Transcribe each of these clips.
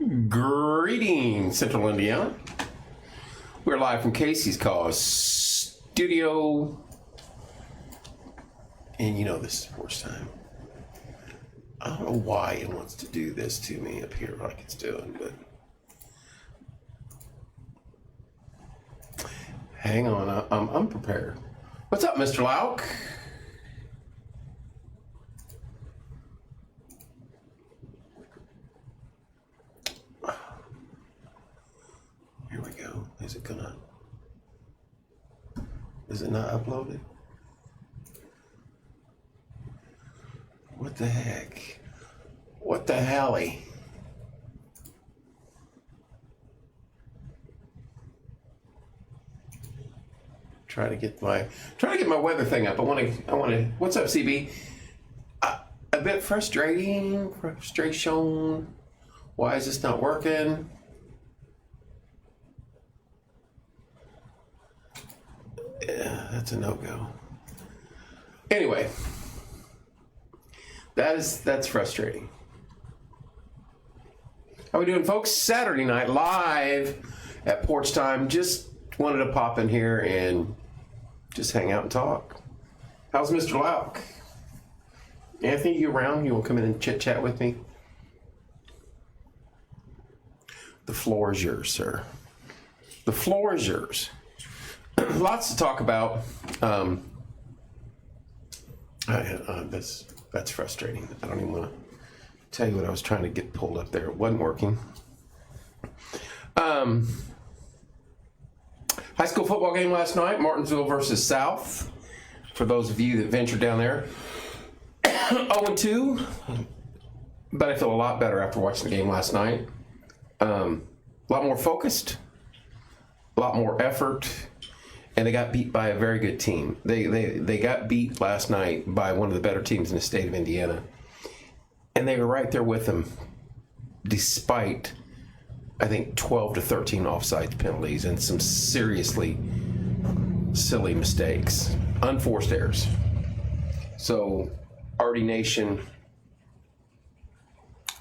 Greetings, Central Indiana. We're live from Casey's Cause Studio. And you know this is sports time. I don't know why it wants to do this to me up here like it's doing, but hang on, I'm prepared. What's up, Mr. Lauk? Here we go. Is it not uploaded? What the heck? What the helly? Try to get my weather thing up. I want to. What's up, CB? A bit frustration. Why is this not working? Yeah, that's a no-go. Anyway, that's frustrating. How we doing, folks? Saturday night live at Porch Time. Just wanted to pop in here and just hang out and talk. How's Mr. Lauk? Anthony, you around? You want to come in and chit-chat with me? The floor is yours, sir. The floor is yours. Lots to talk about. That's frustrating. I don't even want to tell you what I was trying to get pulled up there. It wasn't working. High school football game last night, Martinsville versus South. For those of you that ventured down there. 0-2, but I feel a lot better after watching the game last night. A lot more focused, a lot more effort, and they got beat by a very good team. They got beat last night by one of the better teams in the state of Indiana, and they were right there with them, despite, I think, 12 to 13 offside penalties and some seriously silly mistakes, unforced errors. So, RD Nation,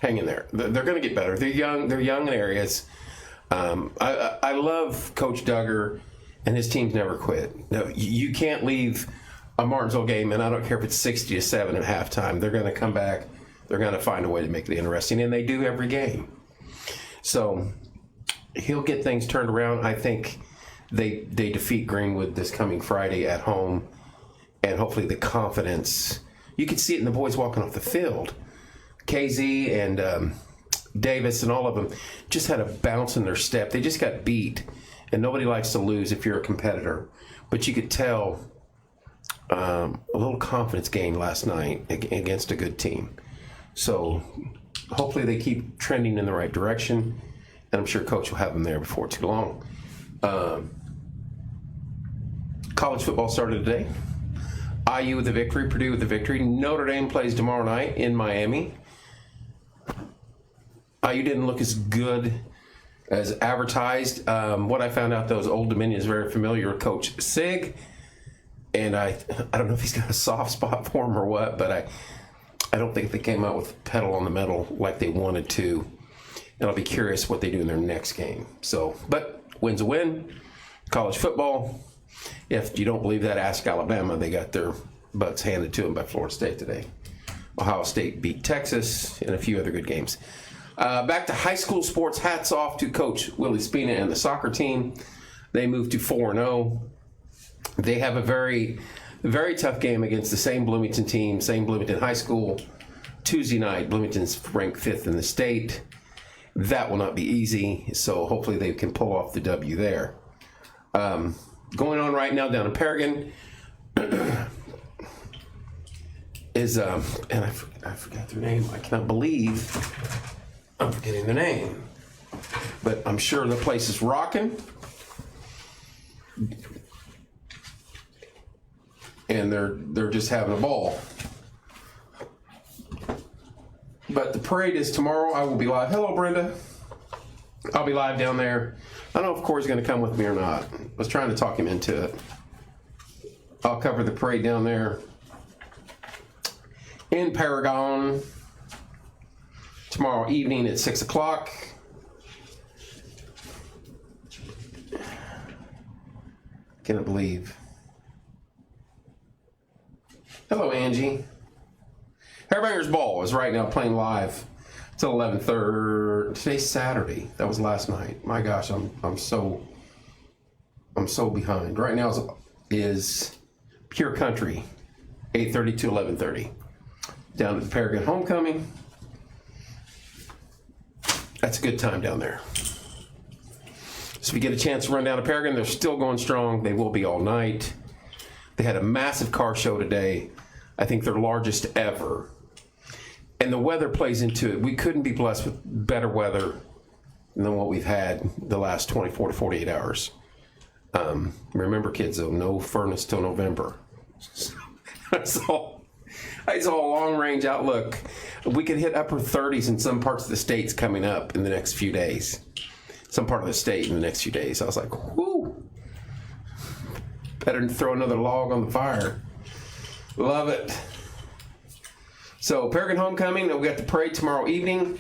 hang in there. They're going to get better. They're young in areas. I love Coach Duggar, and his teams never quit. No, you can't leave a Martinsville game, and I don't care if it's 60-7 at halftime. They're going to come back. They're going to find a way to make it interesting, and they do every game. So he'll get things turned around. I think they defeat Greenwood this coming Friday at home, and hopefully the confidence. You can see it in the boys walking off the field. KZ and Davis and all of them just had a bounce in their step. They just got beat, and nobody likes to lose if you're a competitor. But you could tell a little confidence gain last night against a good team. So hopefully they keep trending in the right direction, and I'm sure Coach will have them there before too long. College football started today. IU with the victory, Purdue with the victory. Notre Dame plays tomorrow night in Miami. IU didn't look as good as advertised. What I found out, though, is Old Dominion is very familiar with Coach Sig, and I don't know if he's got a soft spot for him or what, but I don't think they came out with pedal on the metal like they wanted to, and I'll be curious what they do in their next game. So, but win's a win. College football. If you don't believe that, ask Alabama. They got their butts handed to them by Florida State today. Ohio State beat Texas and a few other good games. Back to high school sports. Hats off to Coach Willie Spina and the soccer team. They moved to 4-0. They have a very, very tough game against the same Bloomington team, same Bloomington High School. Tuesday night, Bloomington's ranked 5th in the state. That will not be easy, so hopefully they can pull off the W there. Going on right now down in Paragon is, and I forgot their name. I cannot believe I'm forgetting the name. But I'm sure the place is rocking. And they're just having a ball. But the parade is tomorrow. I will be live. Hello, Brenda. I'll be live down there. I don't know if Corey's going to come with me or not. I was trying to talk him into it. I'll cover the parade down there in Paragon tomorrow evening at 6 o'clock. Can't believe. Hello, Angie. Hairbangers Ball is right now playing live till 11:30. Today's Saturday. That was last night. My gosh, I'm so behind. Right now is Pure Country, 8:30 to 11:30. Down at the Paragon Homecoming. That's a good time down there. So if you get a chance to run down to Paragon, they're still going strong. They will be all night. They had a massive car show today. I think their largest ever. And the weather plays into it. We couldn't be blessed with better weather than what we've had the last 24 to 48 hours. Remember, kids, though, no furnace till November. It's all a long-range outlook. We could hit upper 30s in some parts of the states coming up in the next few days. Some part of the state in the next few days. I was like, whoo. Better than throw another log on the fire. Love it. So, Paragon Homecoming, we got the parade tomorrow evening.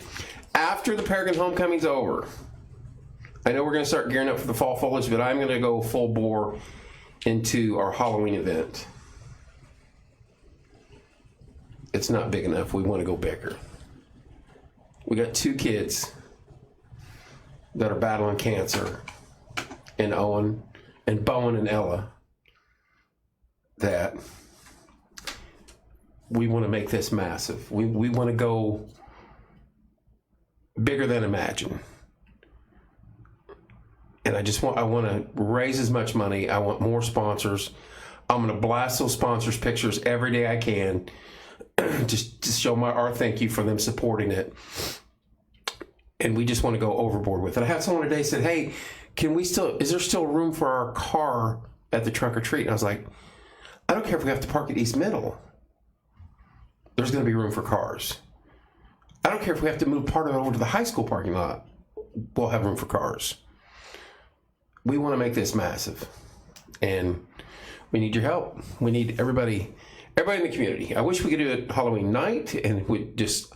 After the Paragon Homecoming's over, I know we're going to start gearing up for the fall foliage, but I'm going to go full bore into our Halloween event. It's not big enough. We want to go bigger. We got 2 kids that are battling cancer, and Owen and Bowen and Ella, that we want to make this massive. We want to go bigger than imagine. And I want to raise as much money. I want more sponsors. I'm going to blast those sponsors' pictures every day I can, just to show our thank you for them supporting it. And we just want to go overboard with it. I had someone today said, hey, is there still room for our car at the trunk or treat? And I was like, I don't care if we have to park at East Middle. There's going to be room for cars. I don't care if we have to move part of it over to the high school parking lot. We'll have room for cars. We want to make this massive. And we need your help. We need everybody in the community. I wish we could do it Halloween night and we'd just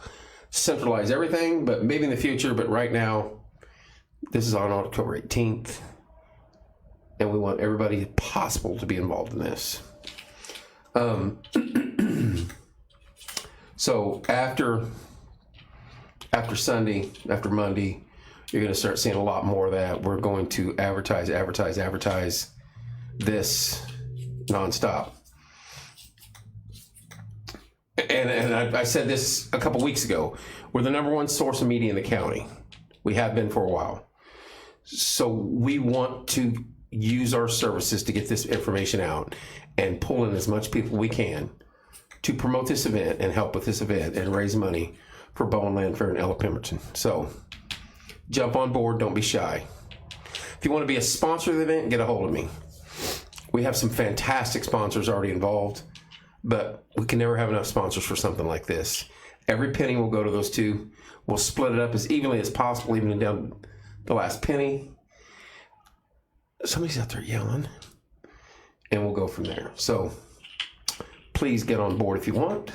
centralize everything, but maybe in the future. But right now, this is on October 18th. And we want everybody possible to be involved in this. So after Sunday, after Monday, you're going to start seeing a lot more of that. We're going to advertise this nonstop. And I said this a couple weeks ago. We're the #1 source of media in the county. We have been for a while. So we want to use our services to get this information out and pull in as much people we can to promote this event and help with this event and raise money for Bowen Land Fair and Ella Pemberton. So jump on board. Don't be shy. If you want to be a sponsor of the event, get a hold of me. We have some fantastic sponsors already involved, but we can never have enough sponsors for something like this. Every penny will go to those 2. We'll split it up as evenly as possible, even down the last penny. Somebody's out there yelling, and we'll go from there. So please get on board if you want.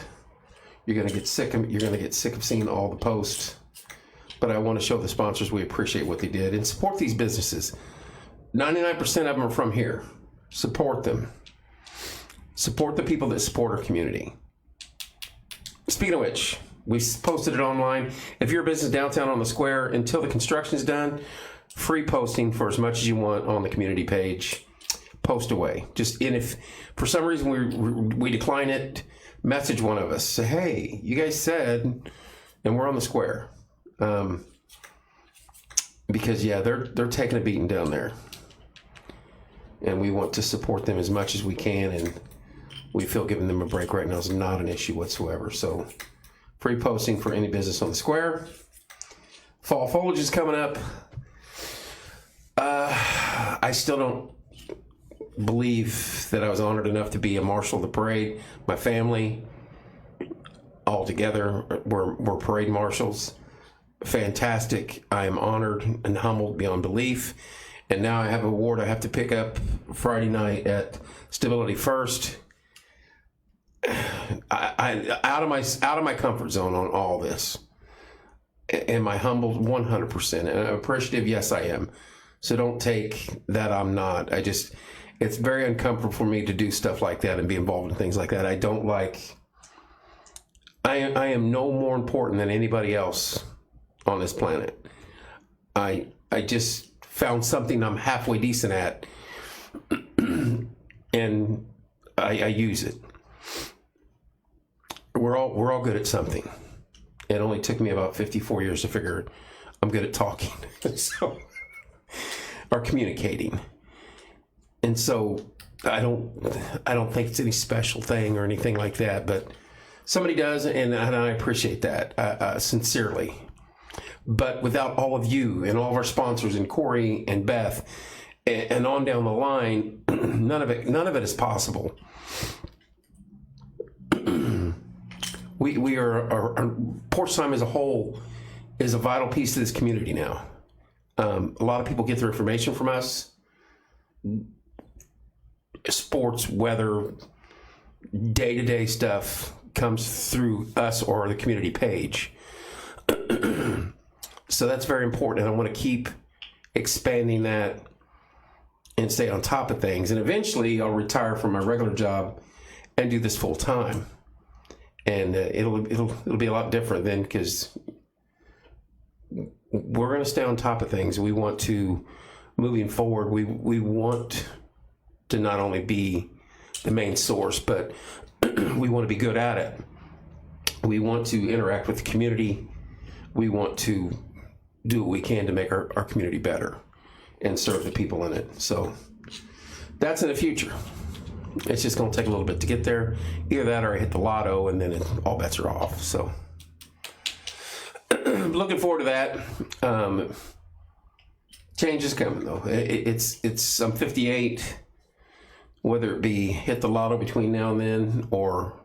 You're going to get sick of seeing all the posts, but I want to show the sponsors we appreciate what they did and support these businesses. 99% of them are from here. Support them. Support the people that support our community. Speaking of which, we posted it online. If you're a business downtown on the square, until the construction is done, free posting for as much as you want on the community page. Post away. And if for some reason we decline it, message one of us. Say, hey, you guys said, and we're on the square. Because they're taking a beating down there. And we want to support them as much as we can, and we feel giving them a break right now is not an issue whatsoever. So free posting for any business on the square. Fall foliage is coming up. I still don't believe that I was honored enough to be a marshal of the parade. My family, all together, were parade marshals. Fantastic. I am honored and humbled beyond belief. And now I have an award I have to pick up Friday night at Stability First. I out of my comfort zone on all this. Am I humbled? 100%. And I'm appreciative? Yes, I am. So don't take that I'm not. It's very uncomfortable for me to do stuff like that and be involved in things like that. I don't like. I am no more important than anybody else on this planet. I just found something I'm halfway decent at, and I use it. We're all good at something. It only took me about 54 years to figure I'm good at talking, so or communicating. And so I don't think it's any special thing or anything like that, but somebody does, and I appreciate that sincerely. But without all of you and all of our sponsors and Corey and Beth and on down the line, none of it is possible. We are Porch Time as a whole is a vital piece of this community now. A lot of people get their information from us. Sports, weather, day-to-day stuff comes through us or the community page. So that's very important, and I want to keep expanding that and stay on top of things. And eventually I'll retire from my regular job and do this full time. And it'll be a lot different then, because we're going to stay on top of things. We want to, moving forward, we want to not only be the main source, but we want to be good at it. We want to interact with the community. We want to do what we can to make our community better and serve the people in it. So that's in the future. It's just going to take a little bit to get there. Either that or I hit the lotto, and then all bets are off. So looking forward to that. Change is coming, though. It's I'm 58. Whether it be hit the lotto between now and then or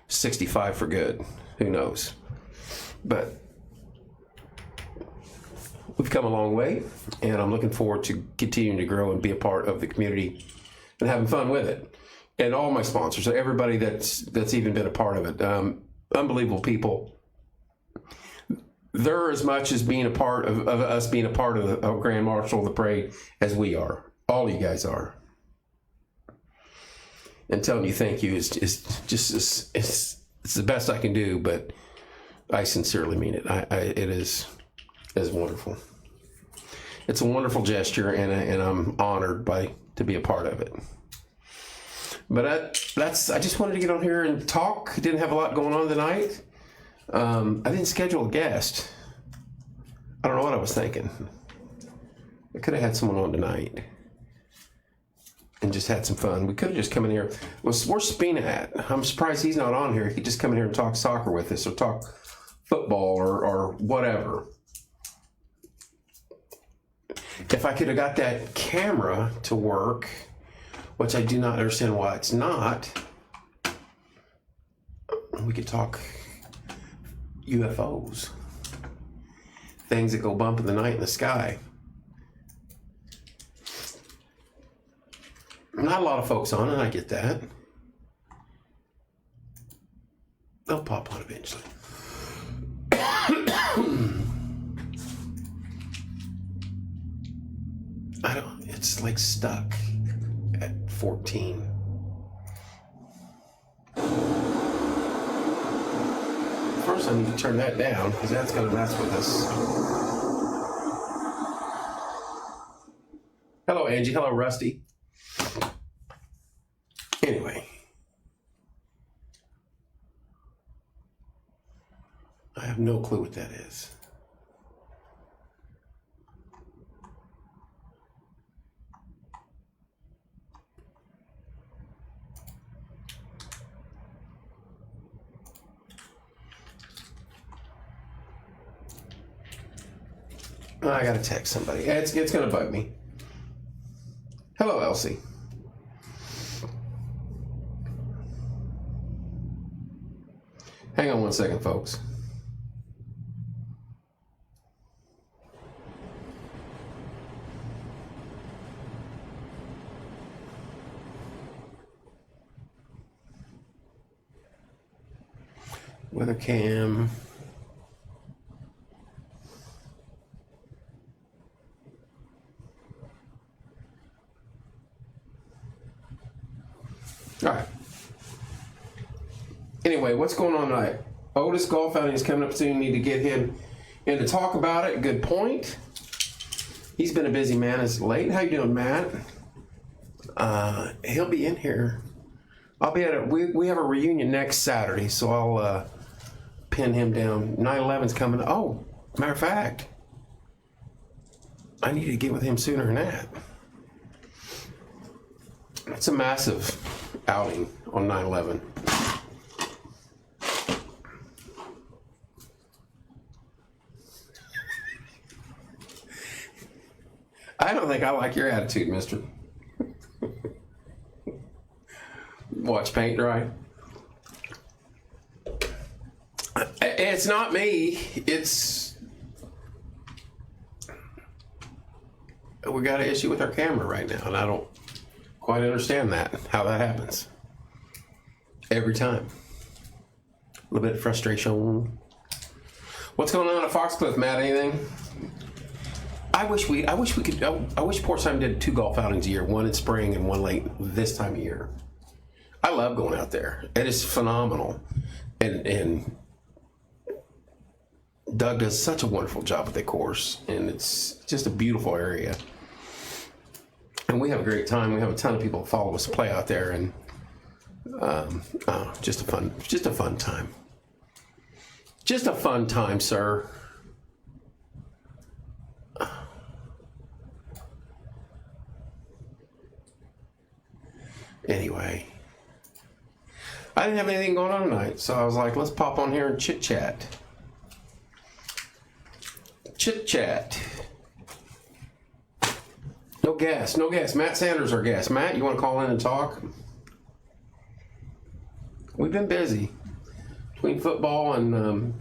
65 for good, who knows? But we've come a long way, and I'm looking forward to continuing to grow and be a part of the community and having fun with it. And all my sponsors, everybody that's even been a part of it, unbelievable people. They're as much as being a part of us being a part of the Grand Marshal of the Parade as we are. All you guys are. And telling you thank you is just it's the best I can do, but I sincerely mean it. It is wonderful. It's a wonderful gesture, and I'm honored to be a part of it. But I just wanted to get on here and talk. Didn't have a lot going on tonight. I didn't schedule a guest. I don't know what I was thinking. I could have had someone on tonight and just had some fun. We could have just come in here. Where's Spina at? I'm surprised he's not on here. He could just come in here and talk soccer with us, or talk football, or whatever. If I could have got that camera to work, which I do not understand why it's not, we could talk UFOs, things that go bump in the night in the sky. Not a lot of folks on it, I get that. They'll pop on eventually. It's like stuck at 14. First I need to turn that down, because that's going to mess with us. Hello, Angie. Hello, Rusty. Anyway. I have no clue what that is. I gotta text somebody. It's gonna bug me. Hello, Elsie. Hang on one second, folks. Weather cam. All right. Anyway, what's going on tonight? Otis golf outing is coming up soon. Need to get him in to talk about it. Good point. He's been a busy man as late. How you doing, Matt? He'll be in here. I'll be at it. We have a reunion next Saturday, so I'll pin him down. 9/11's coming. Oh, matter of fact, I need to get with him sooner than that. It's a massive outing on 9/11. I don't think I like your attitude, mister. Watch paint dry. It's not me. It's... We got an issue with our camera right now, and I don't quite understand that, how that happens. Every time. A little bit of frustration. What's going on at Foxcliff, Matt? Anything? I wish Portsheim did 2 golf outings a year, one in spring and one late this time of year. I love going out there. It is phenomenal. And Doug does such a wonderful job with the course, and it's just a beautiful area. And we have a great time. We have a ton of people that follow us play out there, and just a fun time. Just a fun time, sir. Anyway, I didn't have anything going on tonight, so I was like, let's pop on here and chit chat. Chit chat. No gas. Matt Sanders, our guest. Matt, you want to call in and talk? We've been busy between football and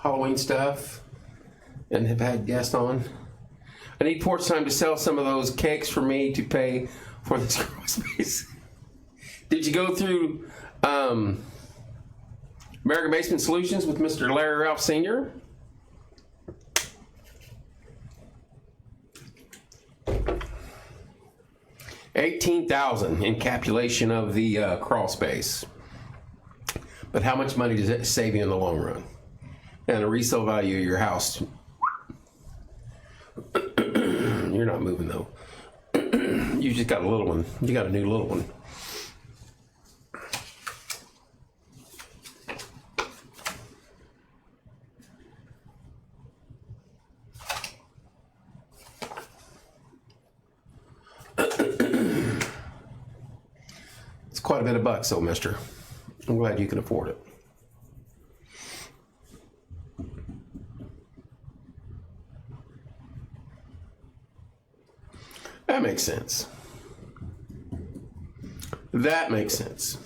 Halloween stuff, and have had guests on. I need Portsheim to sell some of those cakes for me to pay for this crawl space. Did you go through American Basement Solutions with Mr. Larry Ralph Sr.? $18,000 encapsulation of the crawl space. But how much money does it save you in the long run? And the resale value of your house. You're not moving though. You just got a little one. You got a new little one. It's quite a bit of bucks though, mister. I'm glad you can afford it. That makes sense. That makes sense.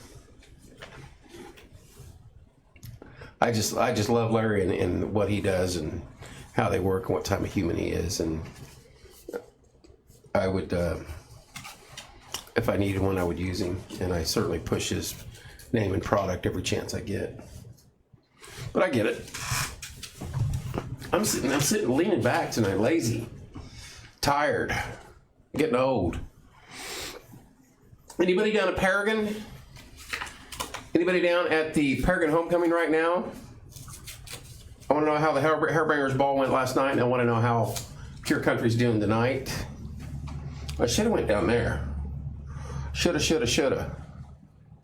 I just love Larry and what he does and how they work and what type of human he is. And I would, if I needed one, I would use him. And I certainly push his name and product every chance I get. But I get it. I'm sitting leaning back tonight, lazy, tired, getting old. Anybody down at Paragon? Anybody down at the Paragon Homecoming right now? I want to know how the Hairbangers ball went last night, and I want to know how Pure Country's doing tonight. I should have went down there. Shoulda.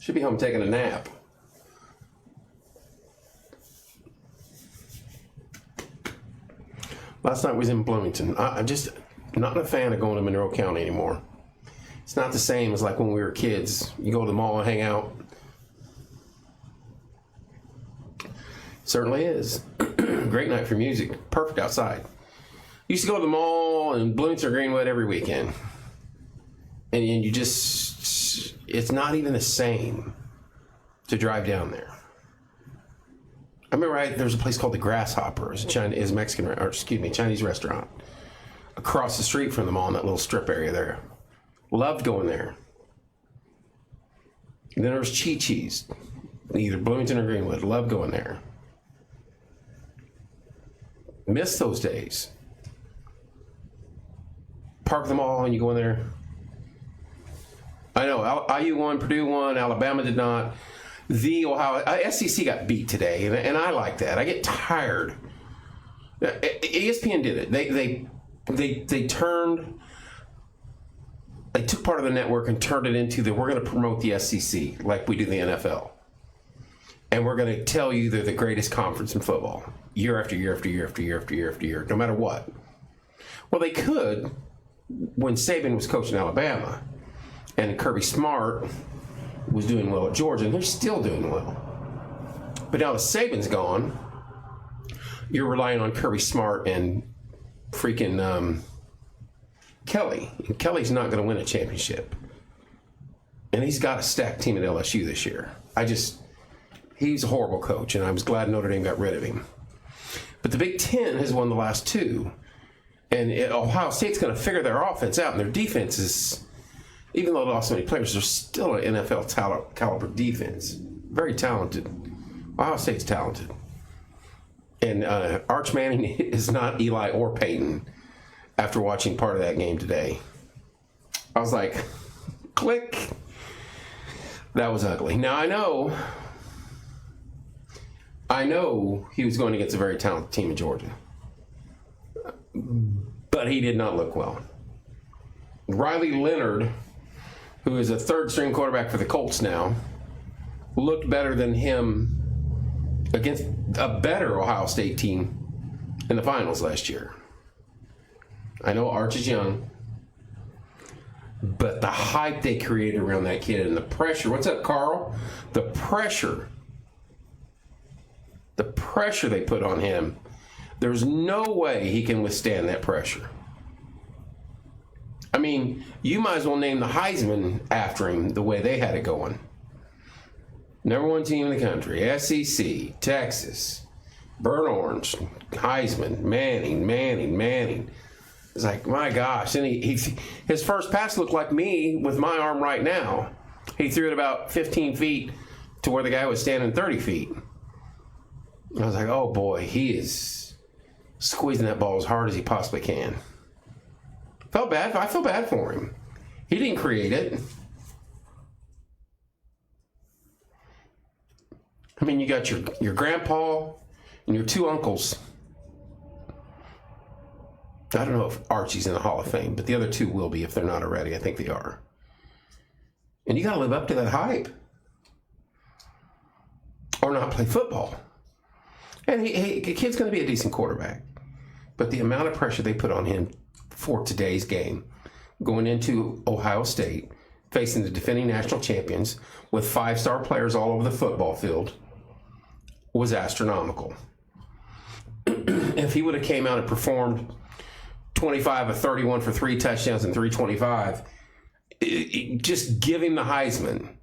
Should be home taking a nap. Last night was in Bloomington. I'm just not a fan of going to Monroe County anymore. It's not the same as like when we were kids. You go to the mall and hang out. Certainly is. Great night for music. Perfect outside. Used to go to the mall in Bloomington or Greenwood every weekend. And you just, it's not even the same to drive down there. I remember there's a place called the Grasshopper. It's a Chinese restaurant across the street from the mall in that little strip area there. Loved going there. And then there was Chi-Chi's, either Bloomington or Greenwood. Loved going there. Miss those days. Park the mall and you go in there. I know IU won, Purdue won, Alabama did not. The Ohio SEC got beat today, and I like that. I get tired. ESPN did it. They took part of the network and turned it into that we're going to promote the SEC like we do the NFL, and we're going to tell you they're the greatest conference in football year after year after year after year after year after year, no matter what. Well, they could when Saban was coaching Alabama, and Kirby Smart was doing well at Georgia, and they're still doing well. But now that Saban's gone, you're relying on Kirby Smart and freaking Kelly. And Kelly's not going to win a championship. And he's got a stacked team at LSU this year. He's a horrible coach, and I was glad Notre Dame got rid of him. But the Big Ten has won the last two. And Ohio State's going to figure their offense out, and their defense is, even though they lost so many players, they're still an NFL caliber defense. Very talented. Ohio State's talented. And Arch Manning is not Eli or Peyton after watching part of that game today. I was like, click. That was ugly. Now, I know he was going against a very talented team in Georgia. But he did not look well. Riley Leonard, who is a third-string quarterback for the Colts now, looked better than him against a better Ohio State team in the finals last year. I know Arch is young, but the hype they created around that kid and the pressure. What's up, Carl? The pressure they put on him. There's no way he can withstand that pressure. I mean, you might as well name the Heisman after him the way they had it going. Number one team in the country, SEC, Texas, Burnt Orange, Heisman, Manning. It's like, my gosh. And his first pass looked like me with my arm right now. He threw it about 15 feet to where the guy was standing 30 feet. I was like, oh boy, he is squeezing that ball as hard as he possibly can. I feel bad for him. He didn't create it. I mean, you got your grandpa and your two uncles. I don't know if Archie's in the Hall of Fame, but the other two will be if they're not already. I think they are. And you got to live up to that hype. Or not play football. And the kid's going to be a decent quarterback. But the amount of pressure they put on him for today's game, going into Ohio State, facing the defending national champions with 5-star players all over the football field, was astronomical. If he would have came out and performed 25 of 31 for 3 touchdowns and 325, just give him the Heisman.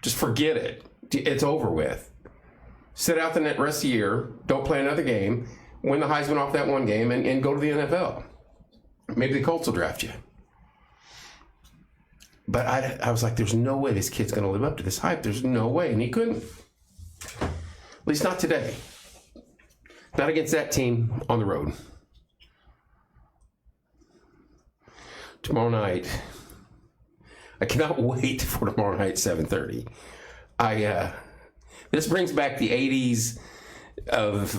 Just forget it. It's over with. Sit out the rest of the year, don't play another game, win the Heisman off that one game, and go to the NFL. Maybe the Colts will draft you. But I was like, there's no way this kid's going to live up to this hype. There's no way. And he couldn't. At least not today. Not against that team on the road. Tomorrow night. I cannot wait for tomorrow night, 7:30. This brings back the 80s of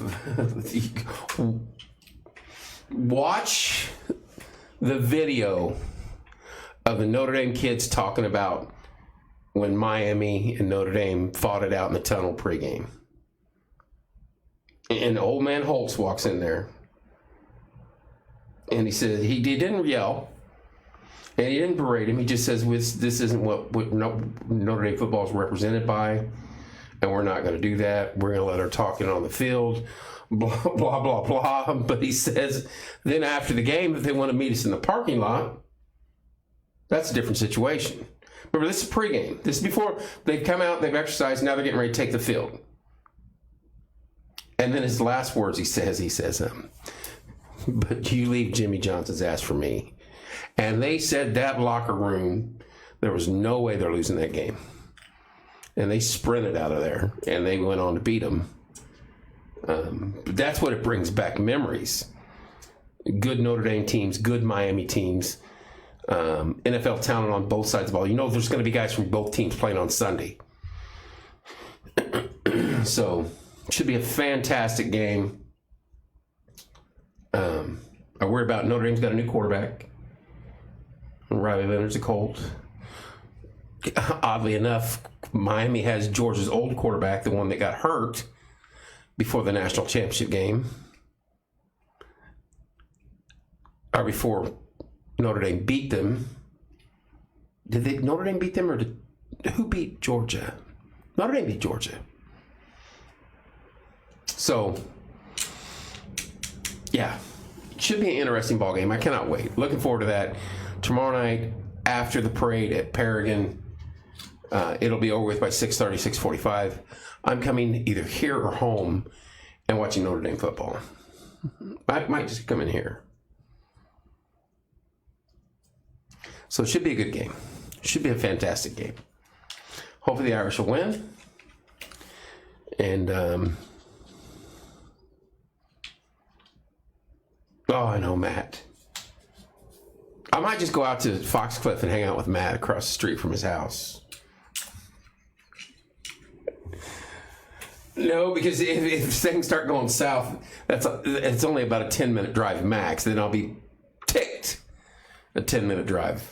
watch the video of the Notre Dame kids talking about when Miami and Notre Dame fought it out in the tunnel pregame. And old man Holtz walks in there and he says, he didn't yell and he didn't berate him. He just says, this isn't what Notre Dame football is represented by. And we're not going to do that. We're going to let her talk it on the field, blah, blah, blah, blah. But he says, then after the game, if they want to meet us in the parking lot, that's a different situation. Remember, this is pregame. This is before they've come out, they've exercised, now they're getting ready to take the field. And then his last words he says, but you leave Jimmy Johnson's ass for me. And they said that locker room, there was no way they're losing that game. And they sprinted out of there, and they went on to beat them. But that's what it brings back, memories. Good Notre Dame teams, good Miami teams. NFL talent on both sides of the ball. You know there's going to be guys from both teams playing on Sunday. So, it should be a fantastic game. I worry about Notre Dame's got a new quarterback. Riley Leonard's a Colt. Oddly enough, Miami has Georgia's old quarterback, the one that got hurt before the national championship game. Or before Notre Dame beat them. Did Notre Dame beat them, or who beat Georgia? Notre Dame beat Georgia. So, yeah, should be an interesting ball game. I cannot wait. Looking forward to that. Tomorrow night, after the parade at Paragon, it'll be over with by 6:30, 6:45. I'm coming either here or home and watching Notre Dame football. I might just come in here. So it should be a good game. Should be a fantastic game. Hopefully the Irish will win. And, oh, I know, Matt. I might just go out to Foxcliff and hang out with Matt across the street from his house. No, because if things start going south, it's only about a 10-minute drive max. Then I'll be ticked. A 10-minute drive.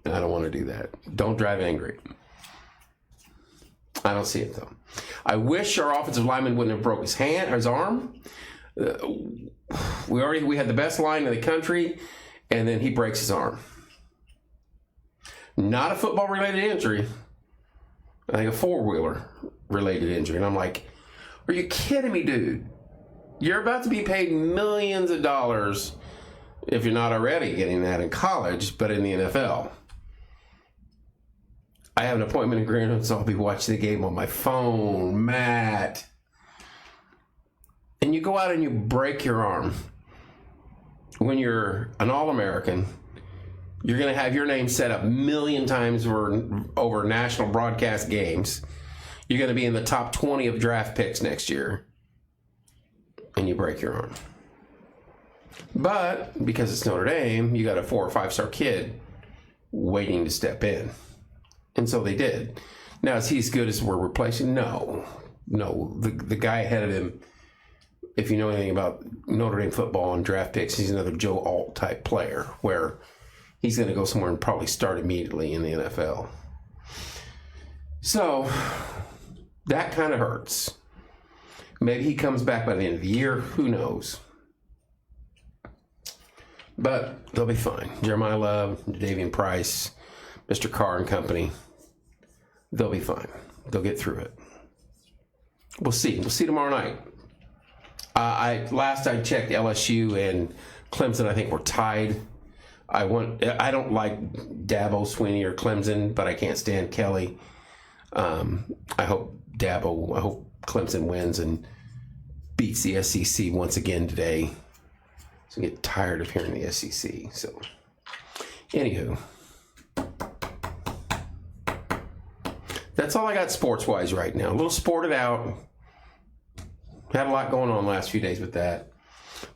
And I don't want to do that. Don't drive angry. I don't see it, though. I wish our offensive lineman wouldn't have broke his hand or his arm. We had the best line in the country, and then he breaks his arm. Not a football-related injury. I think a four-wheeler-related injury. And I'm like, are you kidding me, dude? You're about to be paid millions of dollars, if you're not already getting that in college, but in the NFL. I have an appointment in Greenwood, so I'll be watching the game on my phone. Matt. And you go out and you break your arm. When you're an All-American, you're going to have your name set up a million times over national broadcast games. You're going to be in the top 20 of draft picks next year. And you break your arm. But because it's Notre Dame, you got a 4 or 5-star kid waiting to step in. And so they did. Now, is he as good as we're replacing? No. The guy ahead of him, if you know anything about Notre Dame football and draft picks, he's another Joe Alt type player where he's going to go somewhere and probably start immediately in the NFL. So that kind of hurts. Maybe he comes back by the end of the year. Who knows? But they'll be fine. Jeremiah Love, Davian Price, Mr. Carr and company, they'll be fine. They'll get through it. We'll see. We'll see tomorrow night. Last I checked, LSU and Clemson, I think, were tied. I don't like Dabo Swinney or Clemson, but I can't stand Kelly. I hope Clemson wins and beats the SEC once again today. So I get tired of hearing the SEC. So, anywho. That's all I got sports-wise right now. A little sported out. Had a lot going on the last few days with that.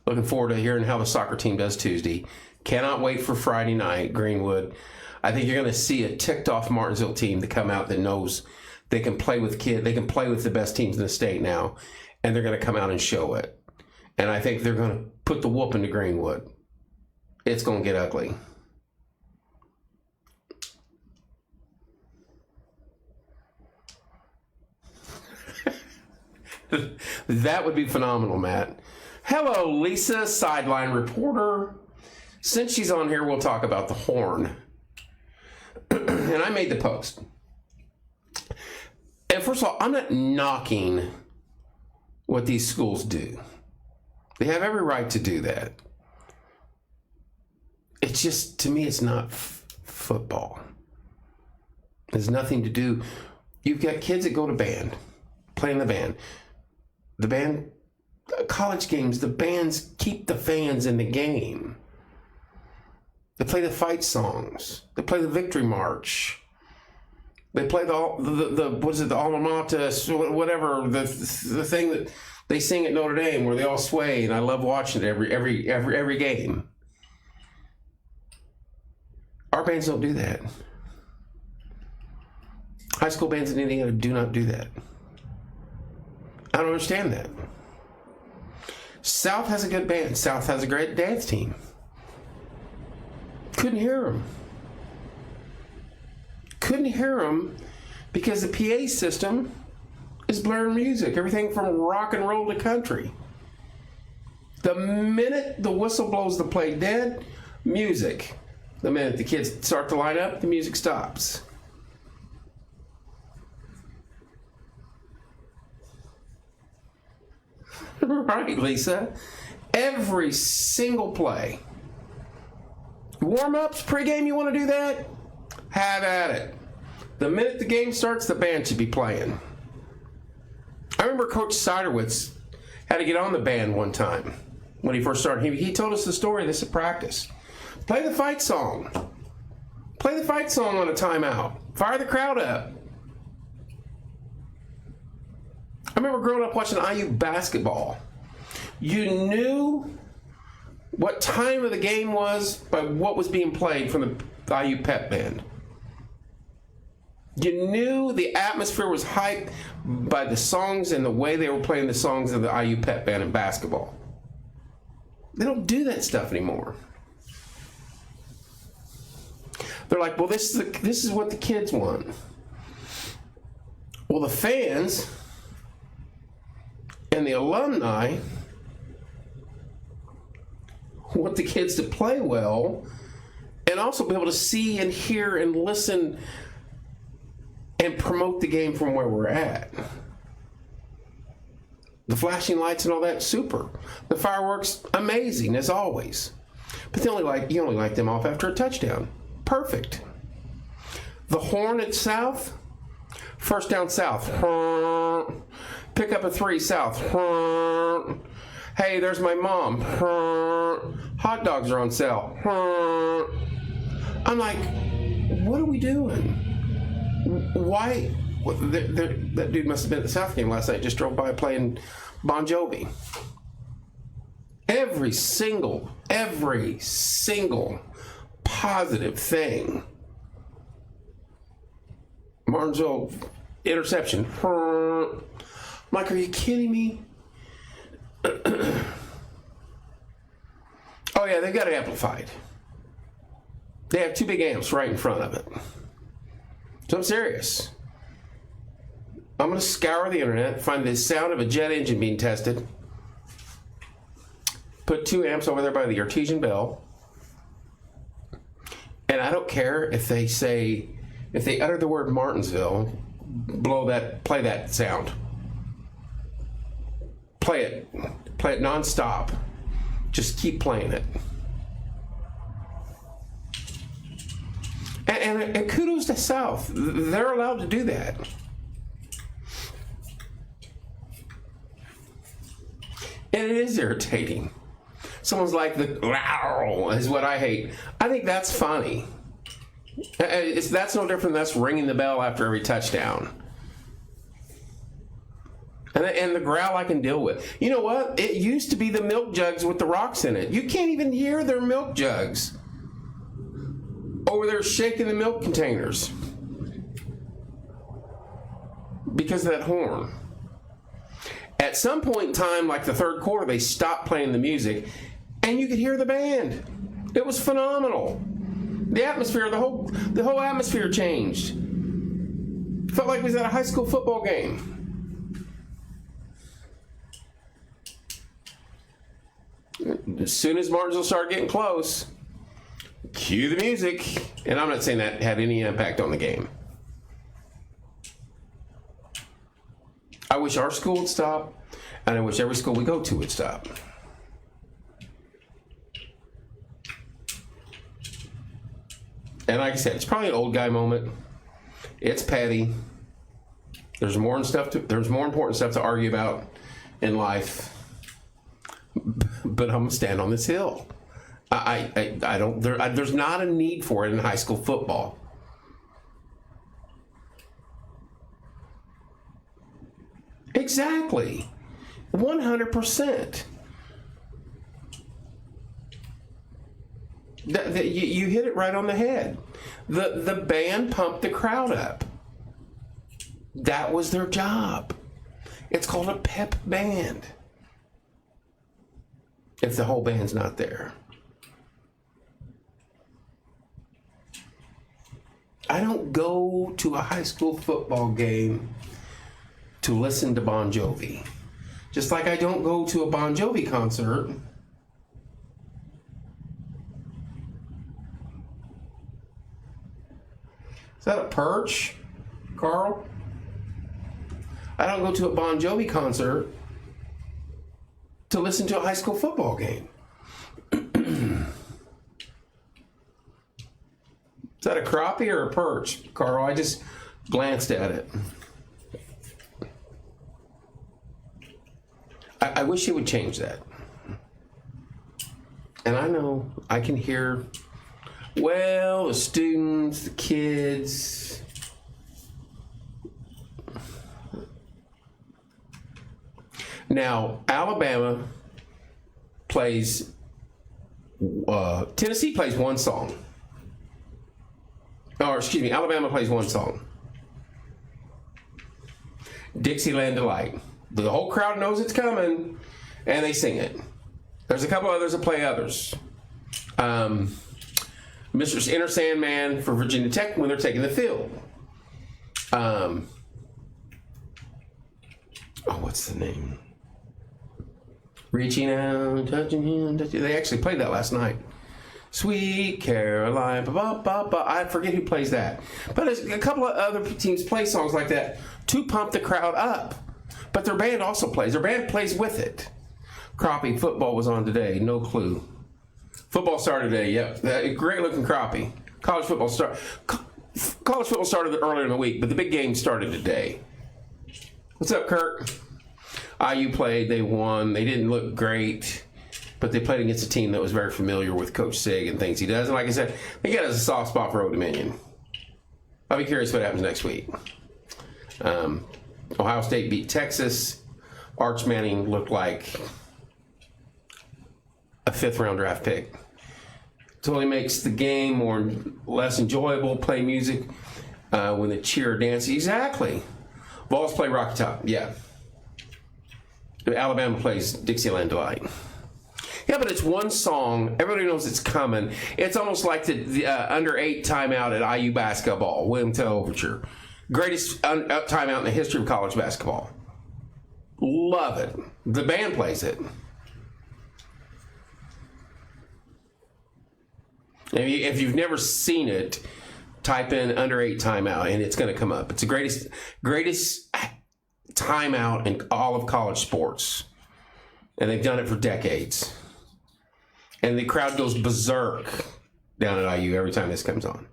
Looking forward to hearing how the soccer team does Tuesday. Cannot wait for Friday night, Greenwood. I think you're going to see a ticked-off Martinsville team that come out that knows they can play with kids. They can play with the best teams in the state now, and they're going to come out and show it. And I think they're going to put the whoop into Greenwood. It's going to get ugly. That would be phenomenal, Matt. Hello, Lisa, sideline reporter. Since she's on here, we'll talk about the horn. And I made the post. And first of all, I'm not knocking what these schools do. They have every right to do that. It's just, to me, it's not football. There's nothing to do. You've got kids that go to band, play in the band. The band, college games, the bands keep the fans in the game. They play the fight songs. They play the victory march. They play the what is it, the alma mater, whatever, the thing that they sing at Notre Dame where they all sway, and I love watching it every game. Our bands don't do that. High school bands in Indiana do not do that. I don't understand that. South has a good band. South has a great dance team. Couldn't hear them. Couldn't hear them because the PA system is blaring music. Everything from rock and roll to country. The minute the whistle blows the play dead, music. The minute the kids start to line up, the music stops. Right, Lisa. Every single play. Warm-ups, pregame, you want to do that? Have at it. The minute the game starts, the band should be playing. I remember Coach Siderwitz had to get on the band one time when he first started. He told us the story of this at practice. Play the fight song. Play the fight song on a timeout. Fire the crowd up. I remember growing up watching IU basketball. You knew what time of the game was by what was being played from the IU pep band. You knew the atmosphere was hyped by the songs and the way they were playing the songs of the IU pep band in basketball. They don't do that stuff anymore. They're like, well, this is what the kids want. Well, the fans and the alumni want the kids to play well and also be able to see and hear and listen and promote the game from where we're at. The flashing lights and all that, super. The fireworks, amazing as always. But you only light them off after a touchdown. Perfect. The horn at South, first down South. Pick up a 3 South. Hey, there's my mom. Hot dogs are on sale. I'm like, what are we doing? Why? That dude must have been at the South game last night. Just drove by playing Bon Jovi. Every single positive thing. Martinsville interception. I'm like, are you kidding me? Oh yeah, they've got it amplified. They have 2 big amps right in front of it. So I'm serious. I'm going to scour the internet, find the sound of a jet engine being tested, put 2 amps over there by the artesian bell, and I don't care if they utter the word Martinsville, play that sound. Play it nonstop. Just keep playing it. And kudos to South. They're allowed to do that. And it is irritating. Someone's like, is what I hate. I think that's funny. That's no different than us ringing the bell after every touchdown. And the growl I can deal with. You know what? It used to be the milk jugs with the rocks in it. You can't even hear their milk jugs over there shaking the milk containers because of that horn. At some point in time, like the third quarter, they stopped playing the music, and you could hear the band. It was phenomenal. The atmosphere, the whole atmosphere changed. Felt like we was at a high school football game. As soon as Martinsville started getting close, cue the music. And I'm not saying that had any impact on the game. I wish our school would stop, and I wish every school we go to would stop. And like I said, it's probably an old guy moment. It's petty. There's more important stuff to argue about in life. But I'm gonna stand on this hill. There's not a need for it in high school football. Exactly. 100%. You hit it right on the head. The band pumped the crowd up. That was their job. It's called a pep band. If the whole band's not there. I don't go to a high school football game to listen to Bon Jovi. Just like I don't go to a Bon Jovi concert Is that a perch, Carl? I don't go to a Bon Jovi concert to listen to a high school football game. Is that a crappie or a perch, Carl? I just glanced at it. I wish you would change that. And I know I can hear, well, the students, the kids. Now, Alabama plays, Tennessee plays one song. Or, excuse me, Alabama plays one song. Dixieland Delight. The whole crowd knows it's coming, and they sing it. There's a couple others that play others. Mr. Inner Sandman for Virginia Tech when they're taking the field. What's the name? Reaching out, touching him. They actually played that last night. Sweet Caroline, I forget who plays that. But a couple of other teams play songs like that to pump the crowd up. But their band also plays. Their band plays with it. Crappie football was on today. No clue. Football started today. Yep. Great looking crappie. College football started earlier in the week, but the big game started today. What's up, Kirk? IU played. They won. They didn't look great, but they played against a team that was very familiar with Coach Sig and things he does. And like I said, they got a soft spot for Old Dominion. I'll be curious what happens next week. Ohio State beat Texas. Arch Manning looked like a 5th-round draft pick. Totally makes the game less enjoyable. Play music when they cheer or dance. Exactly. Vols play Rocky Top. Yeah. Alabama plays Dixieland Delight. Yeah, but it's one song. Everybody knows it's coming. It's almost like the under-8 timeout at IU basketball. William Tell Overture. Greatest timeout in the history of college basketball. Love it. The band plays it. If you've never seen it, type in under-8 timeout and it's going to come up. It's the greatest timeout in all of college sports. And they've done it for decades. And the crowd goes berserk down at IU every time this comes on.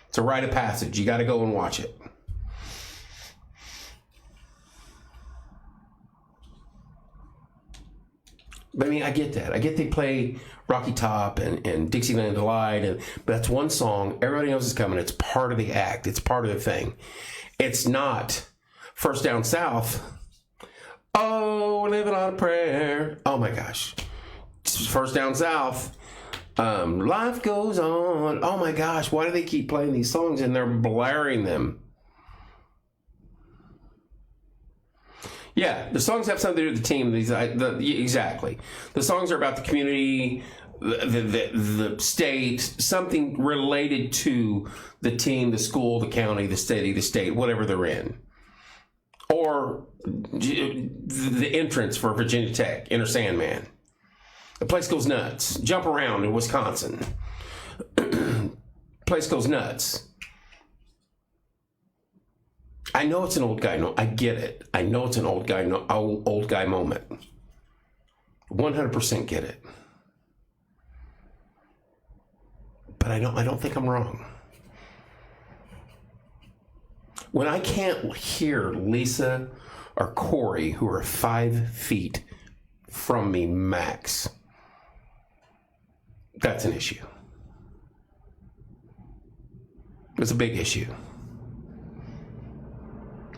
It's a rite of passage. You got to go and watch it. But I mean, I get that. I get they play Rocky Top and Dixieland Delight, but that's one song. Everybody knows it's coming. It's part of the act. It's part of the thing. It's not First Down South. Oh, living on a prayer. Oh my gosh. First Down South. Life goes on. Oh my gosh. Why do they keep playing these songs and they're blaring them? Yeah, the songs have something to do with the team. Exactly. The songs are about the community, the state, something related to the team, the school, the county, the city, the state, whatever they're in. Or the entrance for Virginia Tech, Inner Sandman. The place goes nuts. Jump around in Wisconsin. Place goes nuts. I know it's an old guy. No, I get it. I know it's an old guy moment. 100% get it. But I don't think I'm wrong. When I can't hear Lisa or Corey, who are 5 feet from me max, that's an issue. It's a big issue.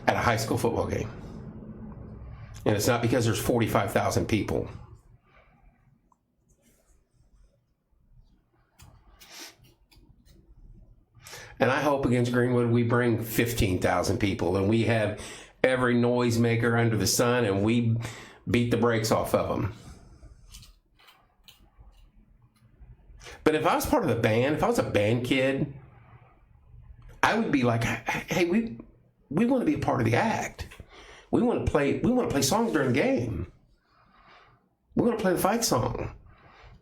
At a high school football game. And it's not because there's 45,000 people. And I hope against Greenwood we bring 15,000 people and we have every noisemaker under the sun and we beat the brakes off of them. But if I was part of the band, if I was a band kid, I would be like, hey, we want to be a part of the act. We want to play songs during the game. We want to play the fight song.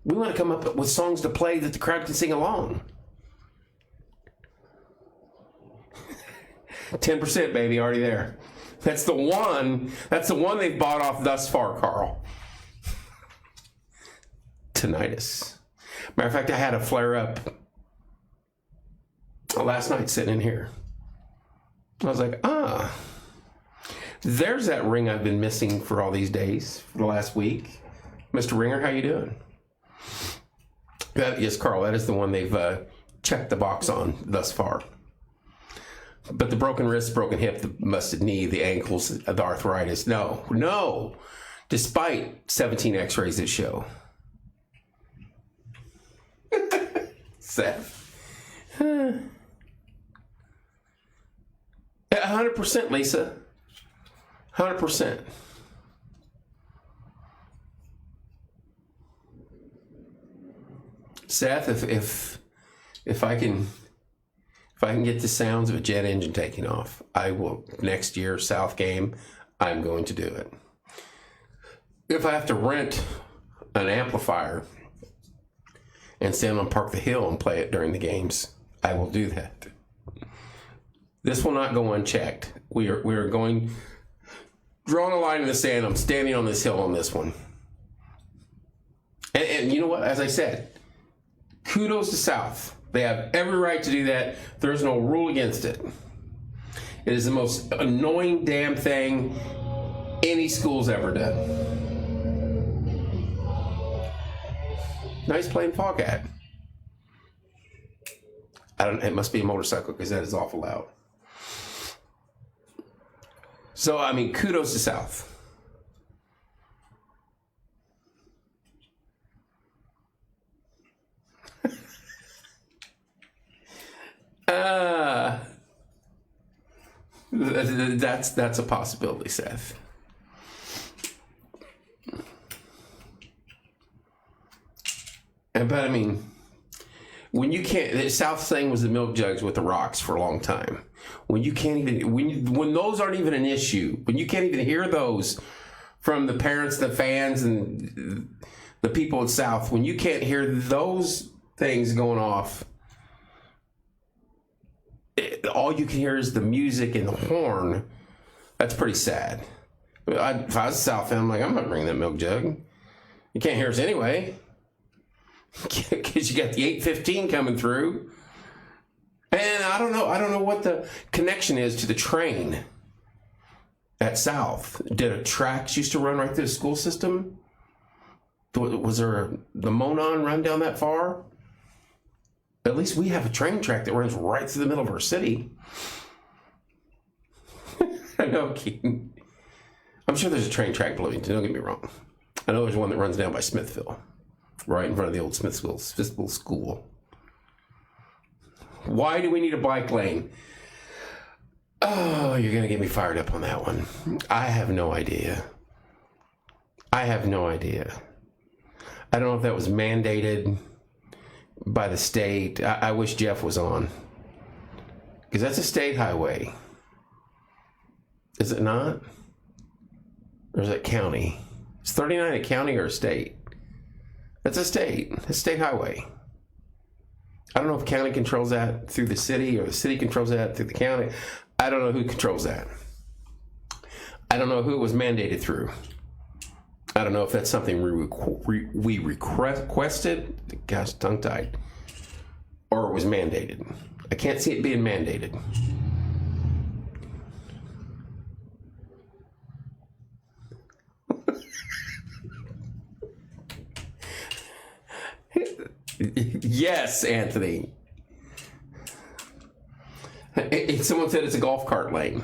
We want to come up with songs to play that the crowd can sing along. 10%, baby, already there. That's the one they've bought off thus far, Carl. Tinnitus. Matter of fact, I had a flare up last night sitting in here. I was like, there's that ring I've been missing for all these days, for the last week. Mr. Ringer, how you doing? Yes, Carl, that is the one they've checked the box on thus far. But the broken wrist, broken hip, the busted knee, the ankles, the arthritis, no. Despite 17 x-rays that show. Seth. 100%, Lisa. 100%. Seth, if I can get the sounds of a jet engine taking off, I will, next year, South game, I'm going to do it. If I have to rent an amplifier and stand on Park the Hill and play it during the games, I will do that. This will not go unchecked. We are going, drawing a line in the sand. I'm standing on this hill on this one. And you know what? As I said, kudos to South. They have every right to do that. There's no rule against it. It is the most annoying damn thing any school's ever done. Nice playing Foghat. It must be a motorcycle because that is awful loud. So, I mean, kudos to South. That's a possibility, Seth. But I mean, when you can't, the South thing was the milk jugs with the rocks for a long time. When you can't even, when those aren't even an issue, when you can't even hear those from the parents, the fans, and the people at South, when you can't hear those things going off, all you can hear is the music and the horn. That's pretty sad. If I was a South fan, I'm like, I'm not bringing that milk jug. You can't hear us anyway. Because you got the 815 coming through. And I don't know what the connection is to the train at South. Did a tracks used to run right through the school system? Was there the Monon run down that far? At least we have a train track that runs right through the middle of our city. No kidding. I'm sure there's a train track in Bloomington, don't get me wrong. I know there's one that runs down by Smithville, right in front of the old Smithville School. Why do we need a bike lane? Oh, you're going to get me fired up on that one. I have no idea. I don't know if that was mandated by the state. I wish Jeff was on. Because that's a state highway. Is it not? Or is it county? Is 39 a county or a state? That's a state. It's a state highway. I don't know if county controls that through the city or the city controls that through the county. I don't know who controls that. I don't know who it was mandated through. I don't know if that's something we requested. Gosh, tongue-tied. Or it was mandated. I can't see it being mandated. Yes, Anthony. Someone said it's a golf cart lane.